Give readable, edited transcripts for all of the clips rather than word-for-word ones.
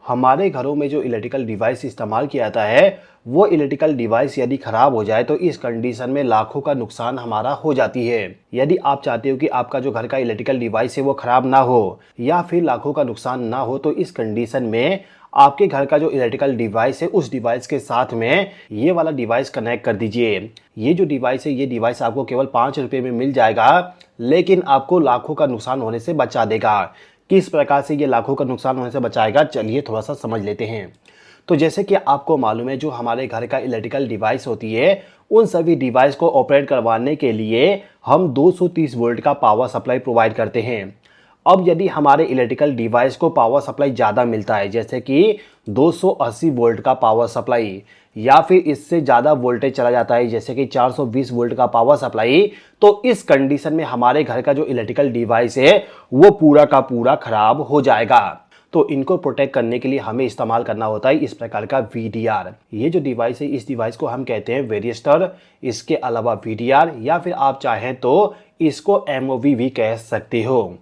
हमारे घरों में जो इलेक्ट्रिकल डिवाइस इस्तेमाल किया जाता है वो इलेक्ट्रिकल डिवाइस यदि खराब हो जाए तो इस कंडीशन में लाखों का नुकसान हमारा हो जाती है। यदि आप चाहते हो कि आपका जो घर का इलेक्ट्रिकल डिवाइस है वो खराब ना हो या फिर लाखों का नुकसान ना हो तो इस कंडीशन में आपके घर का जो इलेक्ट्रिकल डिवाइस है उस डिवाइस के साथ में ये वाला डिवाइस कनेक्ट कर दीजिए। ये जो डिवाइस है ये डिवाइस आपको केवल 5 रुपये में मिल जाएगा, लेकिन आपको लाखों का नुकसान होने से बचा देगा। किस प्रकार से ये लाखों का नुकसान होने से बचाएगा, चलिए थोड़ा सा समझ लेते हैं। तो जैसे कि आपको मालूम है जो हमारे घर का इलेक्ट्रिकल डिवाइस होती है उन सभी डिवाइस को ऑपरेट करवाने के लिए हम 230 वोल्ट का पावर सप्लाई प्रोवाइड करते हैं। अब यदि हमारे इलेक्ट्रिकल डिवाइस को पावर सप्लाई ज़्यादा मिलता है जैसे कि 280 वोल्ट का पावर सप्लाई या फिर इससे ज़्यादा वोल्टेज चला जाता है जैसे कि 420 वोल्ट का पावर सप्लाई, तो इस कंडीशन में हमारे घर का जो इलेक्ट्रिकल डिवाइस है वो पूरा का पूरा खराब हो जाएगा। तो इनको प्रोटेक्ट करने के लिए हमें इस्तेमाल करना होता है इस प्रकार का VDR। ये जो डिवाइस है इस डिवाइस को हम कहते हैं वेरिएस्टर, इसके अलावा VDR या फिर आप चाहें तो इसको MOV भी कह सकते हो।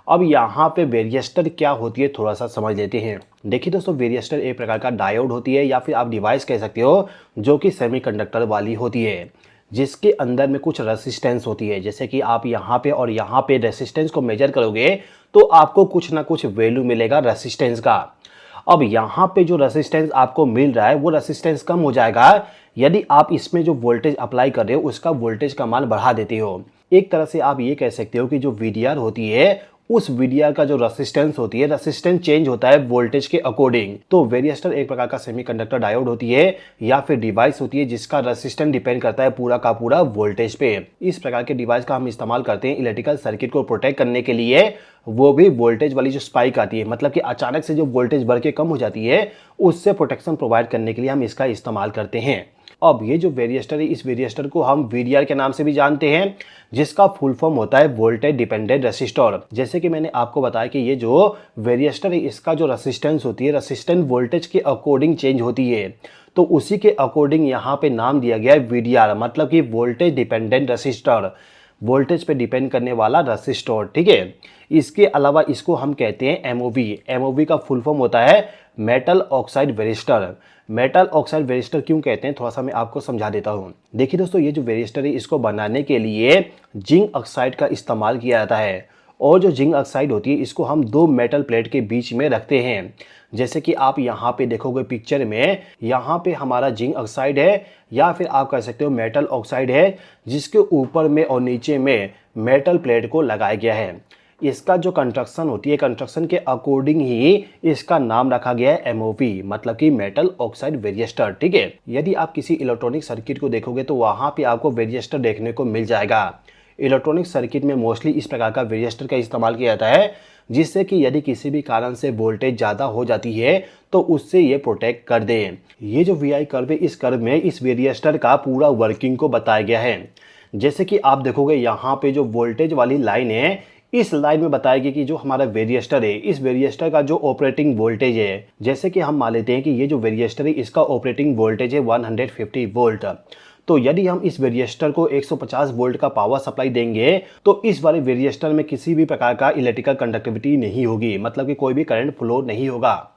अब यहाँ पे वेरिएस्टर क्या होती है थोड़ा सा समझ लेते हैं। देखिए दोस्तों, वेरिएस्टर एक प्रकार का डायोड होती है या फिर आप डिवाइस कह सकते हो जो कि सेमीकंडक्टर वाली होती है, जिसके अंदर में कुछ रेसिस्टेंस होती है। जैसे कि आप यहाँ पे और यहाँ पे रेसिस्टेंस को मेजर करोगे तो आपको कुछ ना कुछ वैल्यू मिलेगा रेसिस्टेंस का। अब यहाँ पे जो रेसिस्टेंस आपको मिल रहा है वो रेसिस्टेंस कम हो जाएगा यदि आप इसमें जो वोल्टेज अप्लाई कर रहे हो उसका वोल्टेज का मान बढ़ा देते हो। एक तरह से आप ये कह सकते हो कि जो VDR होती है उस VDR का जो रेसिस्टेंस होती है, रेसिस्टेंस चेंज होता है वोल्टेज के अकॉर्डिंग। तो वेरिएस्टर एक प्रकार का सेमीकंडक्टर डायोड होती है या फिर डिवाइस होती है जिसका रेसिस्टेंस डिपेंड करता है पूरा का पूरा वोल्टेज पे। इस प्रकार के डिवाइस का हम इस्तेमाल करते हैं इलेक्ट्रिकल सर्किट को प्रोटेक्ट करने के लिए, वो भी वोल्टेज वाली जो स्पाइक आती है, मतलब कि अचानक से जो वोल्टेज बढ़ के कम हो जाती है, उससे प्रोटेक्शन प्रोवाइड करने के लिए हम इसका इस्तेमाल करते हैं। अब ये जो वेरिएस्टर है इस वेरिएस्टर को हम VDR के नाम से भी जानते हैं, जिसका फुल फॉर्म होता है वोल्टेज डिपेंडेंट रेसिस्टर। जैसे कि मैंने आपको बताया कि ये जो वेरिएस्टर है इसका जो रेसिस्टेंस होती है, रेसिस्टेंस वोल्टेज के अकॉर्डिंग चेंज होती है, तो उसी के अकॉर्डिंग यहाँ पे नाम दिया गया है VDR, मतलब कि वोल्टेज डिपेंडेंट रेसिस्टर, वोल्टेज पे डिपेंड करने वाला रेसिस्टर। ठीक है, इसके अलावा इसको हम कहते हैं MOV। MOV का फुल फॉर्म होता है metal oxide varistor. Metal oxide varistor क्यों कहते हैं थोड़ा सा मैं आपको समझा देता हूँ। देखिए दोस्तों, ये जो वेरिस्टर है इसको बनाने के लिए जिंक ऑक्साइड का इस्तेमाल किया जाता है, और जो जिंक ऑक्साइड होती है इसको हम दो मेटल प्लेट के बीच में रखते हैं। जैसे कि आप यहाँ पे देखोगे पिक्चर में, यहाँ पे हमारा जिंक ऑक्साइड है या फिर आप कह सकते हो मेटल ऑक्साइड है, जिसके ऊपर में और नीचे में मेटल प्लेट को लगाया गया है। इसका जो कंस्ट्रक्शन होती है, कंस्ट्रक्शन के अकॉर्डिंग ही इसका नाम रखा गया है MOV, मतलब कि मेटल ऑक्साइड वेरिएस्टर। ठीक है, यदि आप किसी इलेक्ट्रॉनिक सर्किट को देखोगे तो वहाँ पे आपको वेरिएस्टर देखने को मिल जाएगा। इलेक्ट्रॉनिक सर्किट में मोस्टली इस प्रकार का वेरिएस्टर का इस्तेमाल किया जाता है, जिससे कि यदि किसी भी कारण से वोल्टेज ज़्यादा हो जाती है तो उससे ये प्रोटेक्ट कर दे। ये जो VI कर्व है इस कर्व में इस वेरिएस्टर का पूरा वर्किंग को बताया गया है। जैसे कि आप देखोगे यहाँ पे जो वोल्टेज वाली लाइन है, इस लाइन में बताएगी कि जो हमारा वेरिएस्टर है इस वेरिएस्टर का जो ऑपरेटिंग वोल्टेज है, जैसे कि हम मान लेते हैं कि ये जो वेरिएस्टर है इसका ऑपरेटिंग वोल्टेज है 150 वोल्ट। तो यदि हम इस वेरिएस्टर को 150 वोल्ट का पावर सप्लाई देंगे तो इस वाले वेरिएस्टर में किसी भी प्रकार का इलेक्ट्रिकल कंडक्टिविटी नहीं होगी, मतलब कि कोई भी करंट फ्लो नहीं होगा।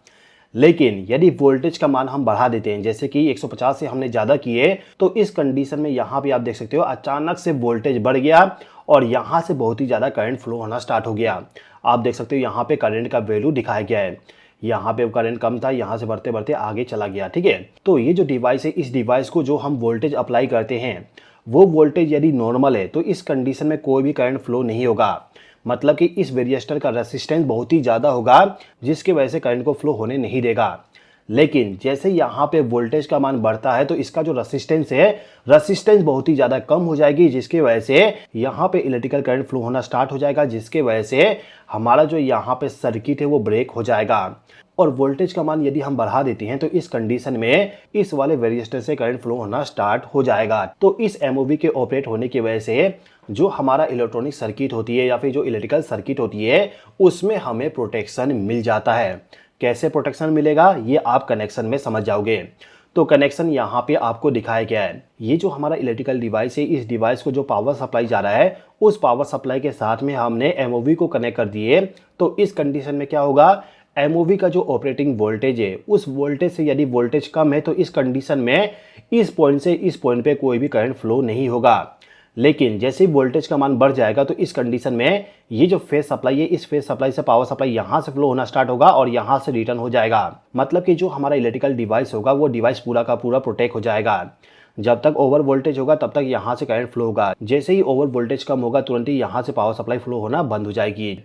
लेकिन यदि वोल्टेज का मान हम बढ़ा देते हैं, जैसे कि 150 से हमने ज़्यादा किए, तो इस कंडीशन में यहाँ पे आप देख सकते हो अचानक से वोल्टेज बढ़ गया और यहाँ से बहुत ही ज़्यादा करंट फ्लो होना स्टार्ट हो गया। आप देख सकते हो यहाँ पे करंट का वैल्यू दिखाया गया है, यहाँ पे करंट कम था, यहाँ से बढ़ते बढ़ते आगे चला गया। ठीक है, तो ये जो डिवाइस है इस डिवाइस को जो हम वोल्टेज अप्लाई करते हैं वो वोल्टेज यदि नॉर्मल है तो इस कंडीशन में कोई भी करंट फ्लो नहीं होगा, मतलब कि इस वेरिएस्टर का रेसिस्टेंस बहुत ही ज़्यादा होगा जिसकी वजह से करंट को फ्लो होने नहीं देगा। लेकिन जैसे यहाँ पे वोल्टेज का मान बढ़ता है तो इसका जो रेसिस्टेंस है, रेसिस्टेंस बहुत ही ज़्यादा कम हो जाएगी, जिसकी वजह से यहाँ पे इलेक्ट्रिकल करंट फ्लो होना स्टार्ट हो जाएगा, जिसके वजह से हमारा जो यहाँ पे सर्किट है वो ब्रेक हो जाएगा। और वोल्टेज का मान यदि हम बढ़ा देते हैं तो इस कंडीशन में इस वाले वेरिएस्टर से करंट फ्लो होना स्टार्ट हो जाएगा। तो इस MOV के ऑपरेट होने की वजह से जो हमारा इलेक्ट्रॉनिक सर्किट होती है या फिर जो इलेक्ट्रिकल सर्किट होती है उसमें हमें प्रोटेक्शन मिल जाता है। कैसे प्रोटेक्शन मिलेगा ये आप कनेक्शन में समझ जाओगे। तो कनेक्शन यहाँ पे आपको दिखाया गया है। ये जो हमारा इलेक्ट्रिकल डिवाइस है, इस डिवाइस को जो पावर सप्लाई जा रहा है उस पावर सप्लाई के साथ में हमने MOV को कनेक्ट कर दिए। तो इस कंडीशन में क्या होगा, एमओवी का जो ऑपरेटिंग वोल्टेज है उस वोल्टेज से यदि वोल्टेज कम है तो इस कंडीशन में इस पॉइंट से इस पॉइंट पे कोई भी करंट फ्लो नहीं होगा। लेकिन जैसे ही वोल्टेज का मान बढ़ जाएगा तो इस कंडीशन में ये जो फेज सप्लाई है इस फेज सप्लाई से पावर सप्लाई यहाँ से फ्लो होना स्टार्ट होगा और यहाँ से रिटर्न हो जाएगा। मतलब कि जो हमारा इलेक्ट्रिकल डिवाइस होगा वो डिवाइस पूरा का पूरा प्रोटेक्ट हो जाएगा। जब तक ओवर वोल्टेज होगा तब तक यहाँ से करंट फ्लो होगा। जैसे ही ओवर वोल्टेज कम होगा तुरंत ही यहाँ से पावर सप्लाई फ्लो होना बंद हो जाएगी।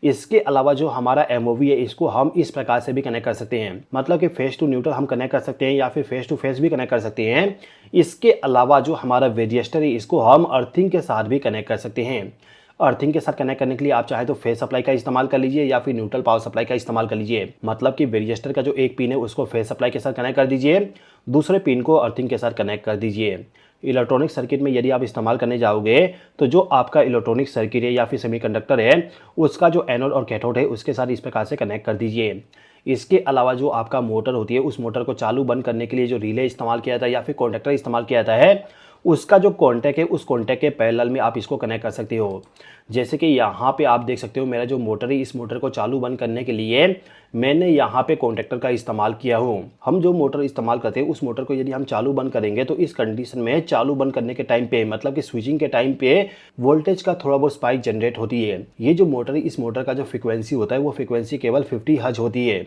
इसके अलावा जो हमारा एमओवी है इसको हम इस प्रकार से भी कनेक्ट कर सकते हैं, मतलब कि फेस टू न्यूट्रल हम कनेक्ट कर सकते हैं या फिर फेस टू फेस भी कनेक्ट कर सकते हैं। इसके अलावा जो हमारा वेरिएस्टर है इसको हम अर्थिंग के साथ भी कनेक्ट कर सकते हैं। अर्थिंग के साथ कनेक्ट करने के लिए आप चाहे तो फेस सप्लाई का इस्तेमाल कर लीजिए या फिर न्यूट्रल पावर सप्लाई का इस्तेमाल कर लीजिए। मतलब कि वेरिएस्टर का जो एक पिन है उसको फेस सप्लाई के साथ कनेक्ट कर दीजिए, दूसरे पिन को अर्थिंग के साथ कनेक्ट कर दीजिए। इलेक्ट्रॉनिक सर्किट में यदि आप इस्तेमाल करने जाओगे तो जो आपका इलेक्ट्रॉनिक सर्किट है या फिर सेमीकंडक्टर है उसका जो एनोड और कैथोड है उसके साथ इस प्रकार से कनेक्ट कर दीजिए। इसके अलावा जो आपका मोटर होती है उस मोटर को चालू बंद करने के लिए जो रिले इस्तेमाल किया जाता है या फिर कॉन्टैक्टर इस्तेमाल किया जाता है उसका जो कॉन्टैक्ट है उस कॉन्टैक्ट के पैरेलल में आप इसको कनेक्ट कर सकते हो। जैसे कि यहाँ पे आप देख सकते हो मेरा जो मोटर है इस मोटर को चालू बंद करने के लिए मैंने यहाँ पे कॉन्टैक्टर का इस्तेमाल किया हूँ। हम जो मोटर इस्तेमाल करते हैं उस मोटर को यदि हम चालू बंद करेंगे तो इस कंडीशन में चालू बंद करने के टाइम पे मतलब कि स्विचिंग के टाइम पे वोल्टेज का थोड़ा बहुत स्पाइक जनरेट होती है। ये जो मोटर है इस मोटर का जो फ्रिक्वेंसी होता है वो फ्रिक्वेंसी केवल 50 हर्ट्ज होती है।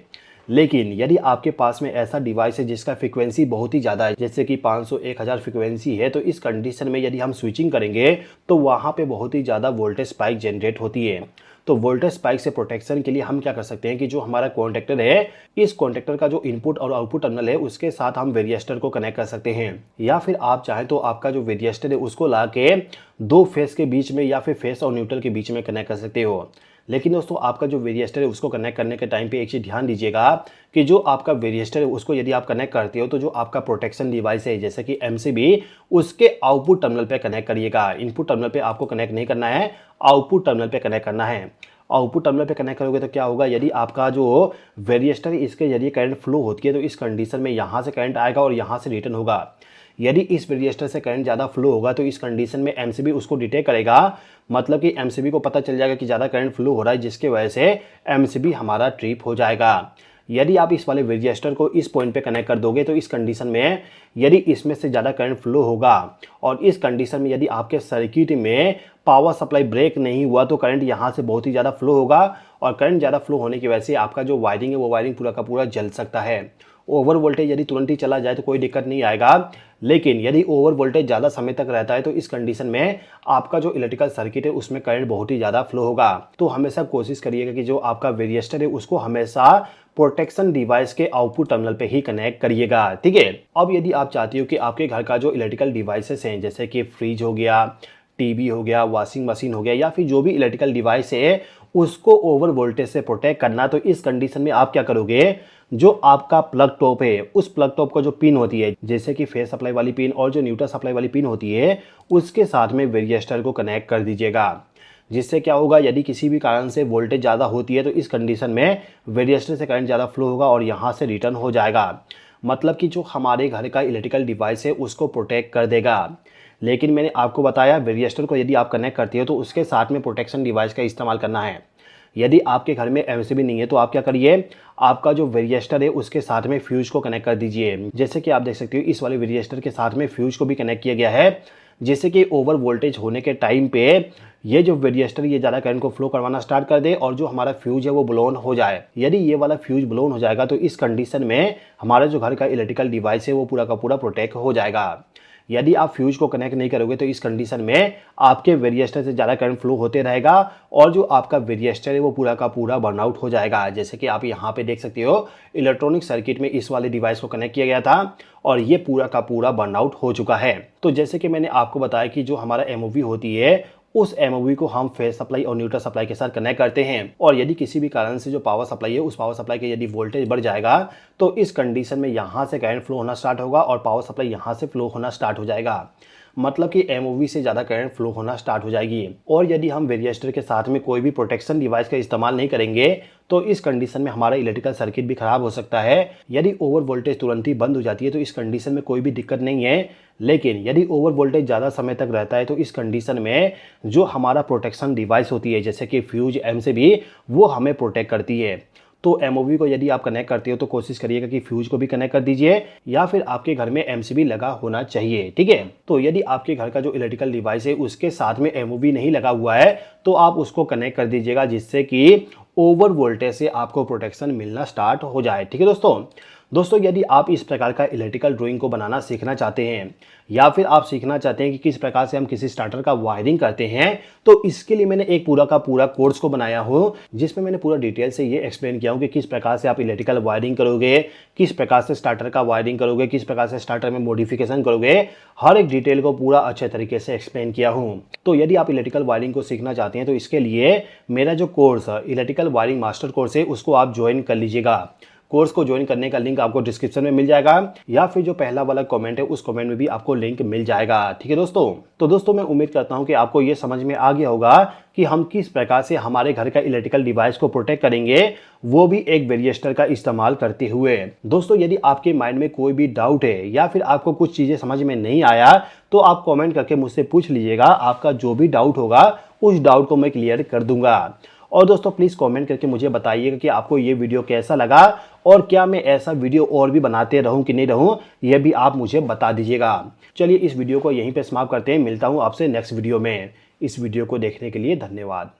लेकिन यदि आपके पास में ऐसा डिवाइस है जिसका फ्रिक्वेंसी बहुत ही ज़्यादा है जैसे कि 500 1000 फ्रिक्वेंसी है तो इस कंडीशन में यदि हम स्विचिंग करेंगे तो वहाँ पे बहुत ही ज़्यादा वोल्टेज स्पाइक जनरेट होती है। तो वोल्टेज स्पाइक से प्रोटेक्शन के लिए हम क्या कर सकते हैं कि जो हमारा कॉन्टैक्टर है इस कॉन्टैक्टर का जो इनपुट और आउटपुट टर्मिनल है उसके साथ हम वेरिएस्टर को कनेक्ट कर सकते हैं, या फिर आप चाहें तो आपका जो वेरिएस्टर है उसको ला के दो फेस के बीच में या फिर फेस और न्यूट्रल के बीच में कनेक्ट कर सकते हो। लेकिन दोस्तों आपका जो वेरिएस्टर है उसको कनेक्ट करने के टाइम पे एक चीज़ ध्यान दीजिएगा कि जो आपका वेरिएस्टर है उसको यदि आप कनेक्ट करते हो तो जो आपका प्रोटेक्शन डिवाइस है जैसे कि एमसीबी उसके आउटपुट टर्मिनल पे कनेक्ट करिएगा। इनपुट टर्मिनल पे आपको कनेक्ट नहीं करना है, आउटपुट टर्मिनल पे कनेक्ट करना है। आउटपुट टर्मिनल पे कनेक्ट करोगे तो क्या होगा, यदि आपका जो वेरिएस्टर है इसके जरिए करंट फ्लो होती है तो इस कंडीशन में यहाँ से करंट आएगा और यहाँ से रिटर्न होगा। यदि इस वेरिएस्टर से करंट ज़्यादा फ्लो होगा तो इस कंडीशन में एमसीबी उसको डिटेक्ट करेगा, मतलब कि एमसीबी को पता चल जाएगा कि ज़्यादा करंट फ्लो हो रहा है जिसके वजह से एमसीबी हमारा ट्रिप हो जाएगा। यदि आप इस वाले वेरिएस्टर को इस पॉइंट पे कनेक्ट कर दोगे तो इस कंडीशन में यदि इसमें से ज़्यादा करंट फ्लो होगा और इस कंडीशन में यदि आपके सर्किट में पावर सप्लाई ब्रेक नहीं हुआ तो करंट यहाँ से बहुत ही ज़्यादा फ्लो होगा और करंट ज़्यादा फ्लो होने की वजह से आपका जो वायरिंग है वो वायरिंग पूरा का पूरा जल सकता है। ओवर वोल्टेज यदि तुरंत ही चला जाए तो कोई दिक्कत नहीं आएगा, लेकिन यदि ओवर वोल्टेज ज़्यादा समय तक रहता है तो इस कंडीशन में आपका जो इलेक्ट्रिकल सर्किट है उसमें करंट बहुत ही ज़्यादा फ्लो होगा। तो हमेशा कोशिश करिएगा कि जो आपका वेरिएस्टर है उसको हमेशा प्रोटेक्शन डिवाइस के आउटपुट टर्मिनल पे ही कनेक्ट करिएगा, ठीक है। अब यदि आप चाहते हो कि आपके घर का जो इलेक्ट्रिकल डिवाइसेस हैं जैसे कि फ्रिज हो गया, टीवी हो गया, वॉशिंग मशीन हो गया या फिर जो भी इलेक्ट्रिकल डिवाइस है उसको ओवर वोल्टेज से प्रोटेक्ट करना, तो इस कंडीशन में आप क्या करोगे, जो आपका प्लग टॉप है उस प्लग टॉप का जो पिन होती है जैसे कि फेस सप्लाई वाली पिन और जो न्यूट्रल सप्लाई वाली पिन होती है उसके साथ में वेरिएस्टर को कनेक्ट कर दीजिएगा। जिससे क्या होगा, यदि किसी भी कारण से वोल्टेज ज़्यादा होती है तो इस कंडीशन में वेरिएस्टर से करंट ज़्यादा फ्लो होगा और यहाँ से रिटर्न हो जाएगा। मतलब कि जो हमारे घर का इलेक्ट्रिकल डिवाइस है उसको प्रोटेक्ट कर देगा। लेकिन मैंने आपको बताया वेरिएस्टर को यदि आप कनेक्ट करते हो तो उसके साथ में प्रोटेक्शन डिवाइस का इस्तेमाल करना है। यदि आपके घर में एमसीबी नहीं है तो आप क्या करिए, आपका जो वेरिएस्टर है उसके साथ में फ्यूज को कनेक्ट कर दीजिए। जैसे कि आप देख सकते हो इस वाले वेरिएस्टर के साथ में फ्यूज को भी कनेक्ट किया गया है, जिससे कि ओवर वोल्टेज होने के टाइम पे ये जो वेरिएस्टर ये ज़्यादा करंट को फ्लो करवाना स्टार्ट कर दे और जो हमारा फ्यूज है वो ब्लोन हो जाए। यदि ये वाला फ्यूज ब्लोन हो जाएगा तो इस कंडीशन में हमारा जो घर का इलेक्ट्रिकल डिवाइस है वो पूरा का पूरा प्रोटेक्ट हो जाएगा। यदि आप फ्यूज को कनेक्ट नहीं करोगे तो इस कंडीशन में आपके वेरिएस्टर से ज़्यादा करंट फ्लो होते रहेगा और जो आपका वेरिएस्टर है वो पूरा का पूरा बर्नआउट हो जाएगा। जैसे कि आप यहाँ पे देख सकते हो इलेक्ट्रॉनिक सर्किट में इस वाले डिवाइस को कनेक्ट किया गया था और ये पूरा का पूरा बर्नआउट हो चुका है। तो जैसे कि मैंने आपको बताया कि जो हमारा एमओवी होती है उस एमओवी को हम फेस सप्लाई और न्यूट्रल सप्लाई के साथ कनेक्ट करते हैं और यदि किसी भी कारण से जो पावर सप्लाई है उस पावर सप्लाई के यदि वोल्टेज बढ़ जाएगा तो इस कंडीशन में यहाँ से करंट फ्लो होना स्टार्ट होगा और पावर सप्लाई यहाँ से फ्लो होना स्टार्ट हो जाएगा। मतलब कि एमओवी से ज़्यादा करंट फ्लो होना स्टार्ट हो जाएगी। और यदि हम वेरिएस्टर के साथ में कोई भी प्रोटेक्शन डिवाइस का इस्तेमाल नहीं करेंगे तो इस कंडीशन में हमारा इलेक्ट्रिकल सर्किट भी खराब हो सकता है। यदि ओवर वोल्टेज तुरंत ही बंद हो जाती है तो इस कंडीशन में कोई भी दिक्कत नहीं है, लेकिन यदि ओवर वोल्टेज ज़्यादा समय तक रहता है तो इस कंडीशन में जो हमारा प्रोटेक्शन डिवाइस होती है जैसे कि फ्यूज एमसीबी वो हमें प्रोटेक्ट करती है। तो एमओवी को यदि आप कनेक्ट करते हो तो कोशिश करिएगा कि फ्यूज को भी कनेक्ट कर दीजिए या फिर आपके घर में एमसीबी लगा होना चाहिए। ठीक है, तो यदि आपके घर का जो इलेक्ट्रिकल डिवाइस है उसके साथ में एमओवी नहीं लगा हुआ है तो आप उसको कनेक्ट कर दीजिएगा, जिससे कि ओवर वोल्टेज से आपको प्रोटेक्शन मिलना स्टार्ट हो जाए। ठीक है दोस्तों यदि आप इस प्रकार का इलेक्ट्रिकल ड्राइंग को बनाना सीखना चाहते हैं या फिर आप सीखना चाहते हैं कि किस प्रकार से हम किसी स्टार्टर का वायरिंग करते हैं, तो इसके लिए मैंने एक पूरा का पूरा कोर्स को बनाया हूँ, जिसमें मैंने पूरा डिटेल से ये एक्सप्लेन किया हूँ कि किस प्रकार से आप इलेक्ट्रिकल वायरिंग करोगे, किस प्रकार से स्टार्टर का वायरिंग करोगे, किस प्रकार से स्टार्टर में मॉडिफिकेशन करोगे, हर एक डिटेल को पूरा अच्छे तरीके से एक्सप्लेन किया हूँ। तो यदि आप इलेक्ट्रिकल वायरिंग को सीखना चाहते हैं तो इसके लिए मेरा जो कोर्स है इलेक्ट्रिकल वायरिंग मास्टर कोर्स है उसको आप ज्वाइन कर लीजिएगा। कोर्स को ज्वाइन करने का लिंक आपको डिस्क्रिप्शन में मिल जाएगा या फिर जो पहला वाला कमेंट है उस कमेंट में भी आपको लिंक मिल जाएगा। ठीक है दोस्तों, तो दोस्तों मैं उम्मीद करता हूं कि आपको ये समझ में आ गया होगा कि हम किस प्रकार से हमारे घर का इलेक्ट्रिकल डिवाइस को प्रोटेक्ट करेंगे, वो भी एक वेरिएस्टर का इस्तेमाल करते हुए। दोस्तों यदि आपके माइंड में कोई भी डाउट है या फिर आपको कुछ चीजें समझ में नहीं आया तो आप कॉमेंट करके मुझसे पूछ लीजिएगा। आपका जो भी डाउट होगा उस डाउट को मैं क्लियर कर दूंगा। और दोस्तों प्लीज़ कमेंट करके मुझे बताइएगा कि आपको ये वीडियो कैसा लगा और क्या मैं ऐसा वीडियो और भी बनाते रहूं कि नहीं रहूं, यह भी आप मुझे बता दीजिएगा। चलिए इस वीडियो को यहीं पे समाप्त करते हैं, मिलता हूं आपसे नेक्स्ट वीडियो में। इस वीडियो को देखने के लिए धन्यवाद।